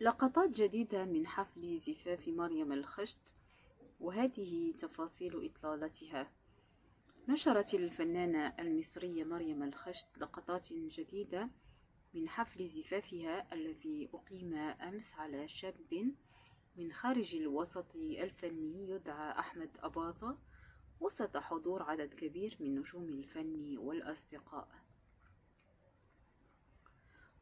لقطات جديدة من حفل زفاف مريم الخشت، وهذه تفاصيل إطلالتها. نشرت الفنانة المصرية مريم الخشت لقطات جديدة من حفل زفافها الذي أقيم أمس على شاب من خارج الوسط الفني يدعى أحمد أباظة، وسط حضور عدد كبير من نجوم الفن والأصدقاء.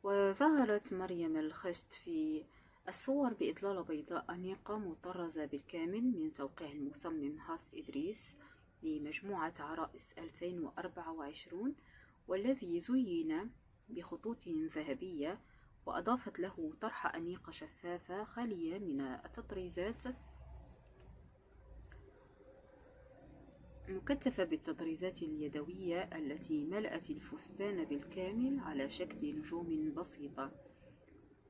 وظهرت مريم الخشت في الصور بإطلالة بيضاء أنيقة مطرزة بالكامل من توقيع المصمم هاس إدريس لمجموعة عرائس 2024، والذي زين بخطوط ذهبية، وأضافت له طرحة أنيقة شفافة خالية من التطريزات، مكتفة بالتطريزات اليدوية التي ملأت الفستان بالكامل على شكل نجوم بسيطة.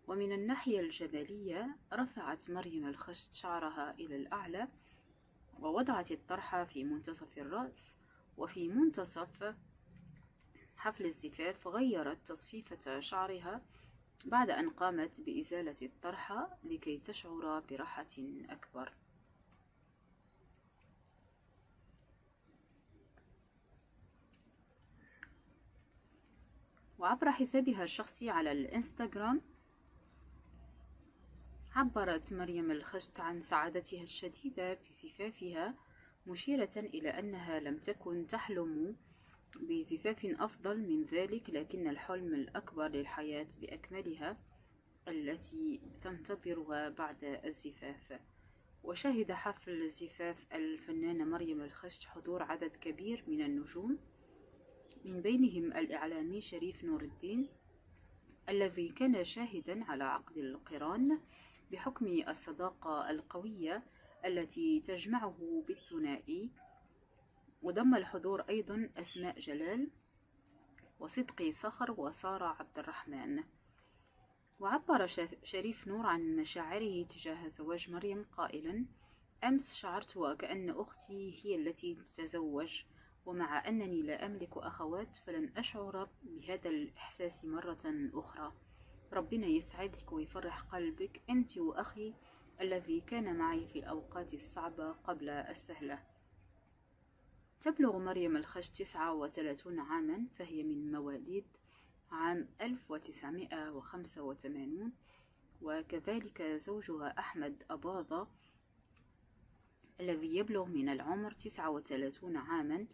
ومن الناحية الجمالية رفعت مريم الخشت شعرها إلى الأعلى، ووضعت الطرحة في منتصف الرأس. وفي منتصف حفل الزفاف غيرت تصفيفة شعرها بعد أن قامت بإزالة الطرحة لكي تشعر براحة أكبر. وعبر حسابها الشخصي على الإنستغرام عبرت مريم الخشت عن سعادتها الشديدة بزفافها، مشيرة إلى أنها لم تكن تحلم بزفاف أفضل من ذلك، لكن الحلم الأكبر للحياة بأكملها التي تنتظرها بعد الزفاف. وشهد حفل زفاف الفنانة مريم الخشت حضور عدد كبير من النجوم، من بينهم الإعلامي شريف نور الدين الذي كان شاهدا على عقد القران بحكم الصداقة القوية التي تجمعه بالثنائي. وضم الحضور أيضا أسماء جلال وصدقي صخر وسارة عبد الرحمن. وعبر شريف نور عن مشاعره تجاه زواج مريم قائلا: أمس شعرت وكأن أختي هي التي تتزوج، ومع أنني لا أملك أخوات فلن أشعر بهذا الإحساس مرة أخرى. ربنا يسعدك ويفرح قلبك أنت وأخي الذي كان معي في الأوقات الصعبة قبل السهلة. تبلغ مريم الخشت 39 عاما، فهي من مواليد عام 1985، وكذلك زوجها أحمد أباظة الذي يبلغ من العمر 39 عاما،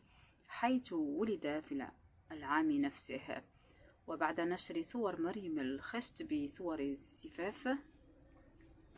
حيث ولد في العام نفسه. وبعد نشر صور مريم الخشت بصور الزفاف